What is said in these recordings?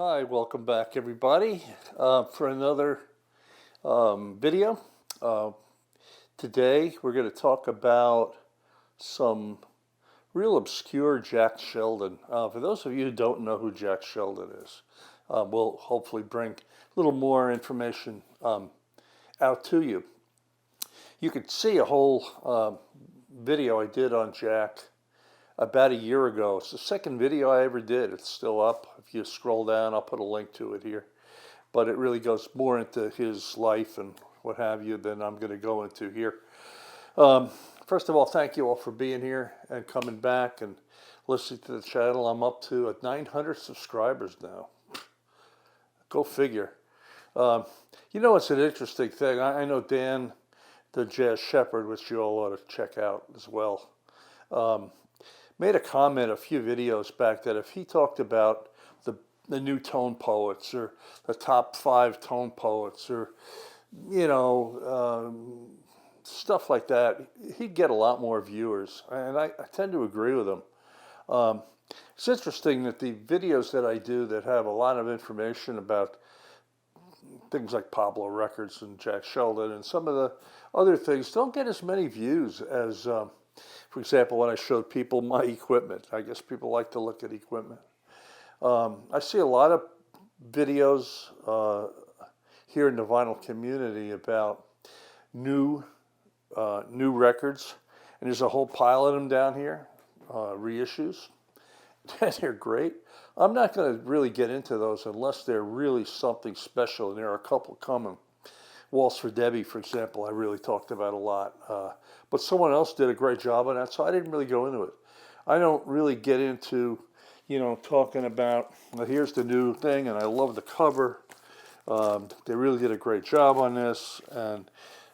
Hi, welcome back everybody for another video. Today we're going to talk about some real obscure Jack Sheldon. For those of you who don't know who Jack Sheldon is, we'll hopefully bring a little more information out to you. You could see a whole video I did on Jack about a year ago. It's the second video I ever did. It's still up. If you scroll down, I'll put a link to it here. But it really goes more into his life and what have you than I'm going to go into here. First of all, thank you all for being here and coming back and listening to the channel. I'm up to 900 subscribers now. Go figure. You know, it's an interesting thing. I know Dan, the Jazz Shepherd, which you all ought to check out as well, made a comment a few videos back that if he talked about the new tone poets or the top 5 tone poets or, you know, stuff like that, he'd get a lot more viewers. And I tend to agree with him. It's interesting that the videos that I do that have a lot of information about things like Pablo Records and Jack Sheldon and some of the other things don't get as many views as, for example, when I showed people my equipment. I guess people like to look at equipment. I see a lot of videos here in the vinyl community about new records, and there's a whole pile of them down here, reissues, and they're great. I'm not going to really get into those unless they're really something special, and there are a couple coming. Waltz for Debbie, for example, I really talked about a lot. But someone else did a great job on that, so I didn't really go into it. I don't really get into, you know, talking about, well, here's the new thing, and I love the cover. They really did a great job on this, and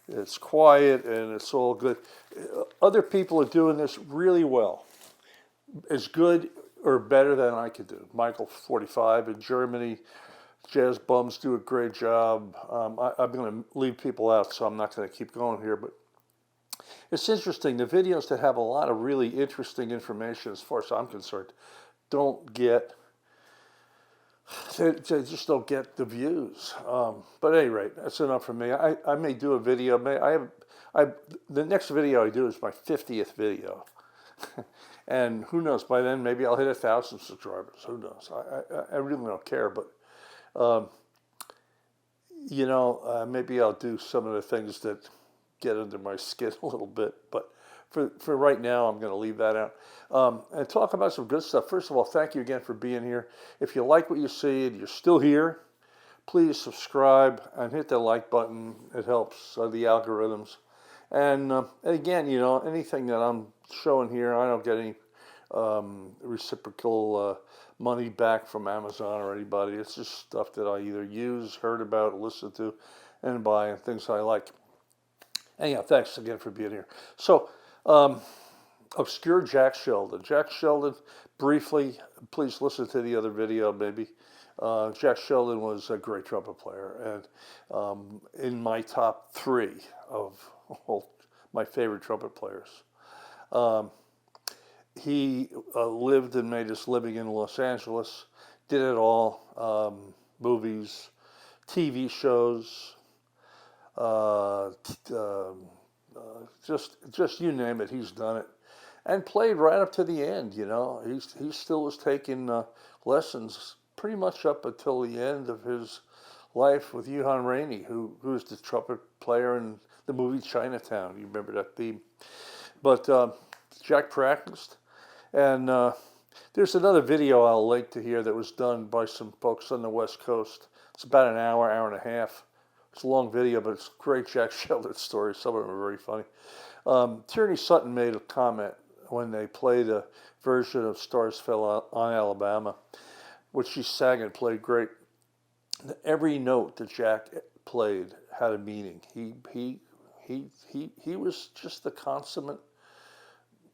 it's quiet, and it's all good. Other people are doing this really well. As good or better than I could do. Michael 45 in Germany. Jazz Bums do a great job. I'm going to leave people out, so I'm not going to keep going here. But it's interesting. The videos that have a lot of really interesting information, as far as I'm concerned, they just don't get the views. But at any rate, that's enough for me. I may do a video. The next video I do is my 50th video. And who knows, by then maybe I'll hit 1,000 subscribers. Who knows? I really don't care, but you know, maybe I'll do some of the things that get under my skin a little bit, but for right now, I'm going to leave that out. And talk about some good stuff. First of all, thank you again for being here. If you like what you see and you're still here, please subscribe and hit the like button. It helps the algorithms. And again, you know, anything that I'm showing here, I don't get any reciprocal money back from Amazon or anybody. It's just stuff that I either use, heard about, listened to, and buy, and things I like. Anyhow, thanks again for being here. So, obscure Jack Sheldon. Jack Sheldon, briefly, please listen to the other video maybe. Jack Sheldon was a great trumpet player, and in my top 3 of my favorite trumpet players. He lived and made his living in Los Angeles, did it all, movies, TV shows, just you name it, he's done it. And played right up to the end, you know. He still was taking lessons pretty much up until the end of his life with Johan Rainey, who's the trumpet player in the movie Chinatown. You remember that theme. But Jack practiced. And there's another video I'll link to here that was done by some folks on the West Coast. It's about an hour, hour and a half. It's a long video, but it's a great Jack Sheldon story. Some of them are very funny. Tierney Sutton made a comment when they played a version of Stars Fell on Alabama, which she sang and played great. Every note that Jack played had a meaning. He was just the consummate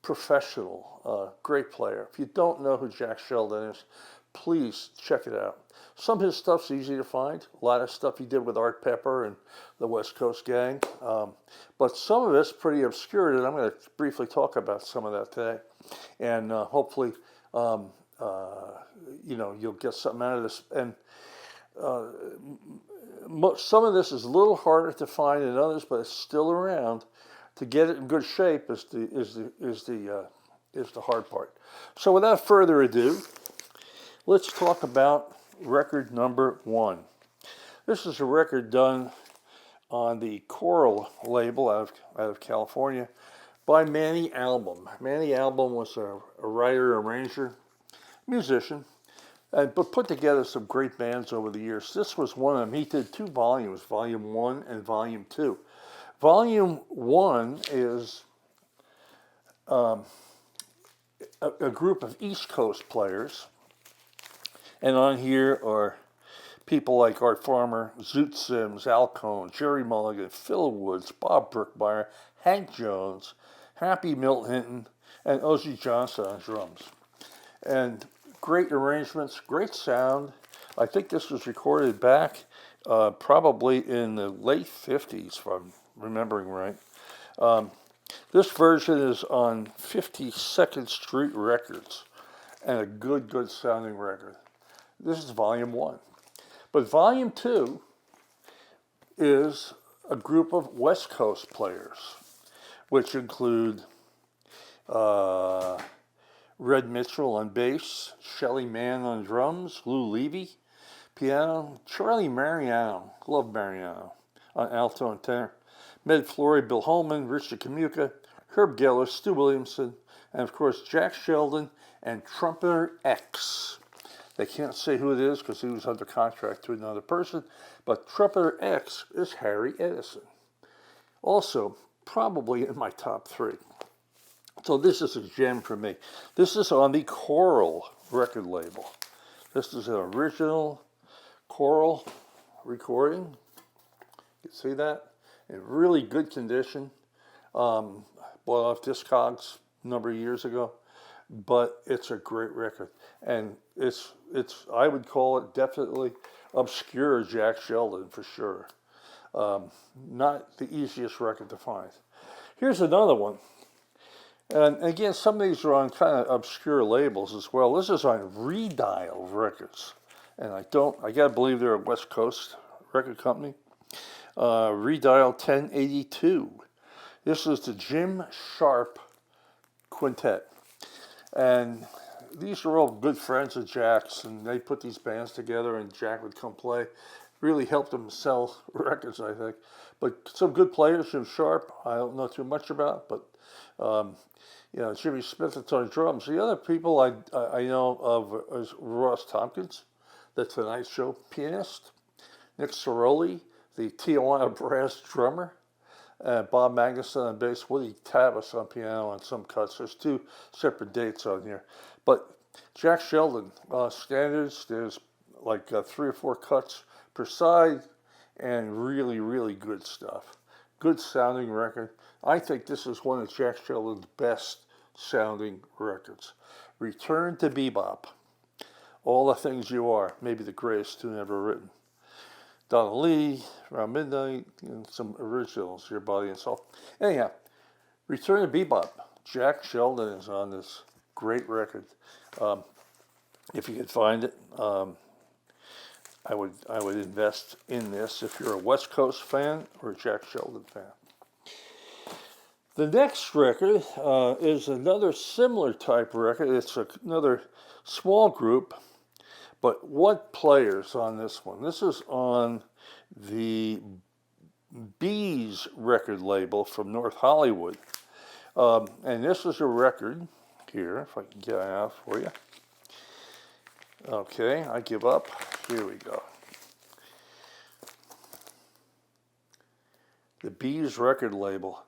professional, great player. If you don't know who Jack Sheldon is, please check it out. Some of his stuff's easy to find. A lot of stuff he did with Art Pepper and the West Coast Gang. But some of it's pretty obscure, and I'm going to briefly talk about some of that today. And hopefully you know, you'll get something out of this. And some of this is a little harder to find than others, but it's still around. To get it in good shape is the hard part. So without further ado, let's talk about record number 1. This is a record done on the Choral label out of California by Manny Album. Manny Album was a writer, arranger, musician, but put together some great bands over the years. This was one of them. He did 2 volumes, Volume 1 and Volume 2. Volume 1 is a group of East Coast players, and on here are people like Art Farmer, Zoot Sims, Al Cohn, Jerry Mulligan, Phil Woods, Bob Brookmeyer, Hank Jones, Happy Milt Hinton, and Ozzie Johnson on drums. And great arrangements, great sound. I think this was recorded back probably in the late 50s, if I'm remembering right. This version is on 52nd Street Records, and a good sounding record. This is Volume 1. But Volume 2 is a group of West Coast players, which include Red Mitchell on bass, Shelly Manne on drums, Lou Levy, piano, Charlie Mariano, love Mariano, on alto and tenor, Med Flory, Bill Holman, Richard Kamuka, Herb Geller, Stu Williamson, and of course Jack Sheldon and Trumpeter X. They can't say who it is because he was under contract to another person, but Trumpeter X is Harry Edison. Also, probably in my top 3. So this is a gem for me. This is on the Choral record label. This is an original Choral recording. You can see that? In really good condition. Bought off Discogs a number of years ago. But it's a great record. And it's I would call it definitely obscure Jack Sheldon for sure. Not the easiest record to find. Here's another one. And again, some of these are on kind of obscure labels as well. This is on Redial Records. And I gotta believe they're a West Coast record company. Redial 1082. This is the Jim Sharp Quintet. And these are all good friends of Jack's, and they put these bands together, and Jack would come play. Really helped them sell records, I think. But some good players, Jim Sharp, I don't know too much about, but you know, Jimmy Smith is on drums. The other people I know of is Ross Tompkins, the Tonight Show pianist, Nick Ceroli, the Tijuana Brass drummer, Bob Magnuson on bass, Woody Tavis on piano on some cuts. There's 2 separate dates on here. But Jack Sheldon, standards, there's like 3 or 4 cuts per side, and really good stuff. Good sounding record. I think this is one of Jack Sheldon's best sounding records. Return to Bebop. All the Things You Are, maybe the greatest tune ever written. Donna Lee, Around Midnight, and some originals, Your Body and Soul. Anyhow, Return to Bebop. Jack Sheldon is on this great record. If you could find it, I would invest in this if you're a West Coast fan or a Jack Sheldon fan. The next record is another similar type record. It's another small group. But what players on this one? This is on the Bees record label from North Hollywood. And this is a record here, if I can get it out for you. Okay, I give up. Here we go. The Bees record label.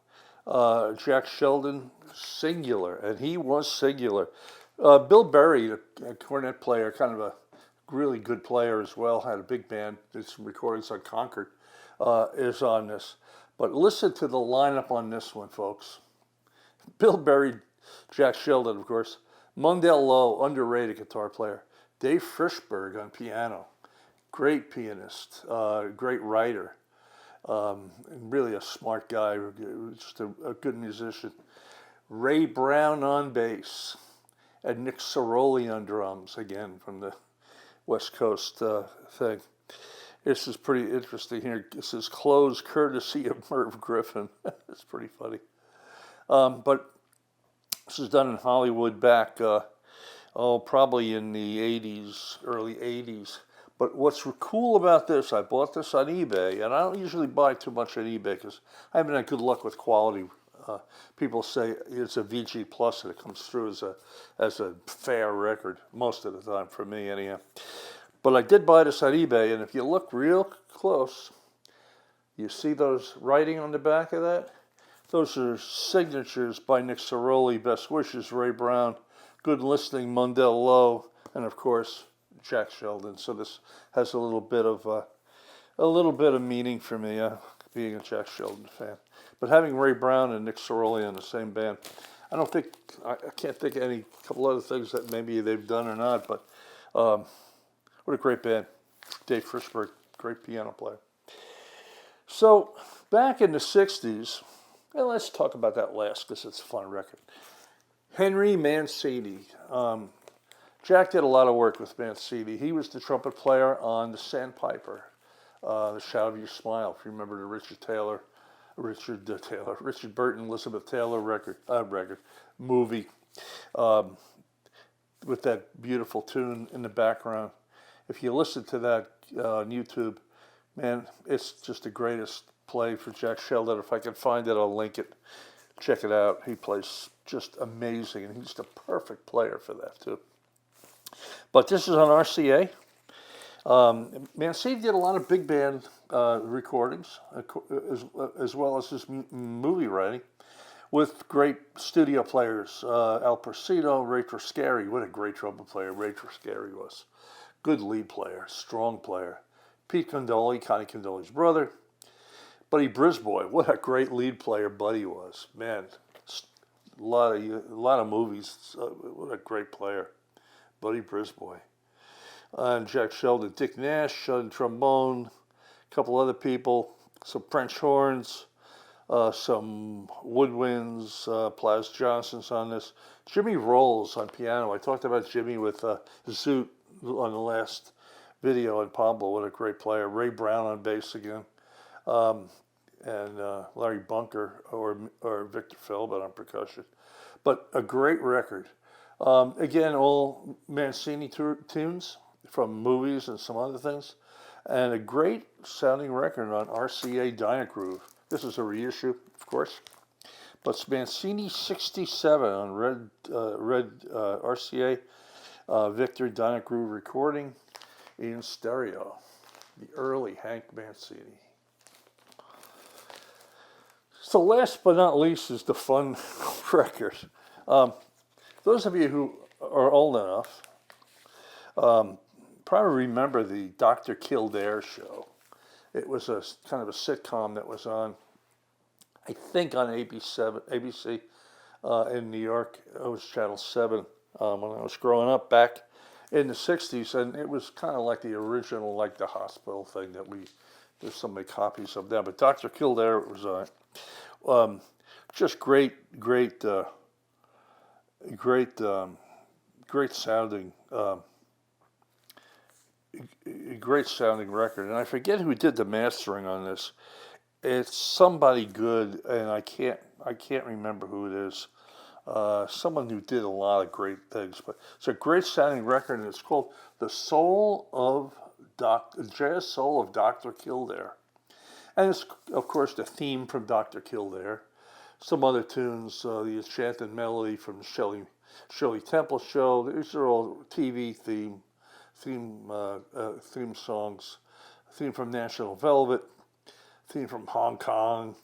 Jack Sheldon, singular, and he was singular. Bill Berry, a cornet player, kind of a really good player as well, had a big band, did some recordings on Concord, is on this. But listen to the lineup on this one, folks. Bill Berry, Jack Sheldon, of course. Mundell Lowe, underrated guitar player. Dave Frischberg on piano. Great pianist, great writer. Really a smart guy, just a good musician. Ray Brown on bass. and Nick Ceroli on drums, again from the West Coast thing. This is pretty interesting here. This is clothes courtesy of Merv Griffin. It's pretty funny. But this is done in Hollywood back, probably in the 80s, early 80s. But what's cool about this, I bought this on eBay, and I don't usually buy too much on eBay because I haven't had good luck with quality. People say it's a VG Plus and it comes through as a fair record most of the time, for me anyhow. But I did buy this on eBay, and if you look real close, you see those writing on the back of that? Those are signatures by Nick Ceroli, Best Wishes, Ray Brown, Good Listening, Mundell Lowe, and of course, Jack Sheldon. So this has a little bit of meaning for me, being a Jack Sheldon fan. But having Ray Brown and Nick Ceroli in the same band, I can't think of any couple other things that maybe they've done or not, but what a great band. Dave Frischberg, great piano player. So back in the 60s, well, let's talk about that last because it's a fun record. Henry Mancini. Jack did a lot of work with Mancini. He was the trumpet player on the Sandpiper, The Shadow of Your Smile, if you remember the Richard Burton, Elizabeth Taylor movie, with that beautiful tune in the background. If you listen to that on YouTube, man, it's just the greatest play for Jack Sheldon. If I can find it, I'll link it. Check it out. He plays just amazing, and he's the perfect player for that too. But this is on RCA. Mancini did a lot of big band recordings, as well as his movie writing, with great studio players. Al Pacino, Ray Trascari. What a great trumpet player Ray Trascari was. Good lead player, strong player. Pete Condoli, Connie Condoli's brother. Buddy Brisbois, what a great lead player Buddy was. Man, a lot of movies. What a great player. Buddy Brisbois. And Jack Sheldon, Dick Nash on trombone, a couple other people, some French horns, some woodwinds, Plas Johnson's on this. Jimmy Rolls on piano. I talked about Jimmy with Zoot on the last video on Pablo. What a great player. Ray Brown on bass again. And Larry Bunker or Victor Feldman on percussion. But a great record. Again, all Mancini tunes from movies and some other things. And a great sounding record on RCA Dynagroove. This is a reissue, of course. But it's Mancini 67 on red RCA Victor Dynagroove recording in stereo. The early Hank Mancini. So last but not least is the fun record. Those of you who are old enough probably remember the Dr. Kildare show. It was a kind of a sitcom that was on, I think, on ABC in New York. It was Channel 7 when I was growing up back in the 60s. And it was kind of like the original, like the hospital thing that there's so many copies of that. But Dr. Kildare was on it. Just great sounding record, and I forget who did the mastering on this. It's somebody good, and I can't remember who it is. Someone who did a lot of great things, but it's a great sounding record, and it's called "The Jazz Soul of Dr. Kildare," and it's of course the theme from Dr. Kildare. Some other tunes, the Enchanted Melody from the Shirley Temple Show. These are all TV theme songs. Theme from National Velvet. Theme from Hong Kong.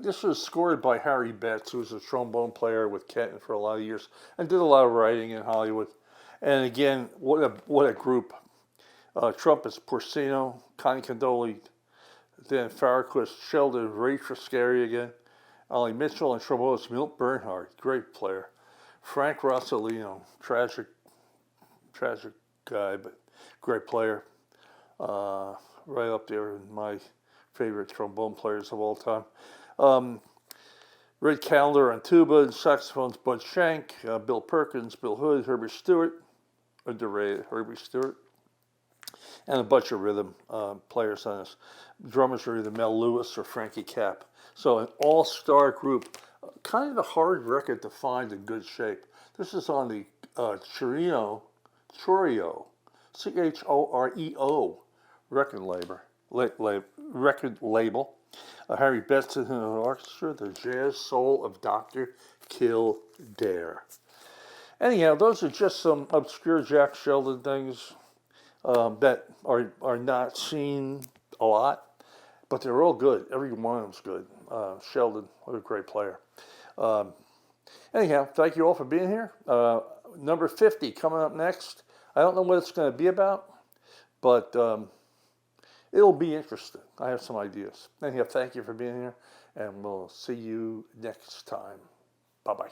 This was scored by Harry Betts, who was a trombone player with Kenton for a lot of years and did a lot of writing in Hollywood. And again, what a group. Trumpets, Porcino, Connie Condoli, Dan Farquharist, Sheldon, Ray Trascari again. Ollie Mitchell, and trombones, Milt Bernhardt, great player. Frank Rossellino, tragic guy, but great player. Right up there in my favorite trombone players of all time. Red Kildare on tuba and saxophones, Bud Shank, Bill Perkins, Bill Hood, Herbie Stewart, underrated Herbie Stewart, and a bunch of rhythm players on this. Drummers are either Mel Lewis or Frankie Capp. So an all-star group, kind of a hard record to find in good shape. This is on the Choreo, C-H-O-R-E-O record label. Harry Benson and an orchestra, the jazz soul of Dr. Kildare. Anyhow, those are just some obscure Jack Sheldon things that are not seen a lot, but they're all good. Every one of them's good. Sheldon, what a great player. Anyhow, thank you all for being here. Number 50 coming up next. I don't know what it's going to be about, but it'll be interesting. I have some ideas. Anyhow, thank you for being here, and we'll see you next time. Bye-bye.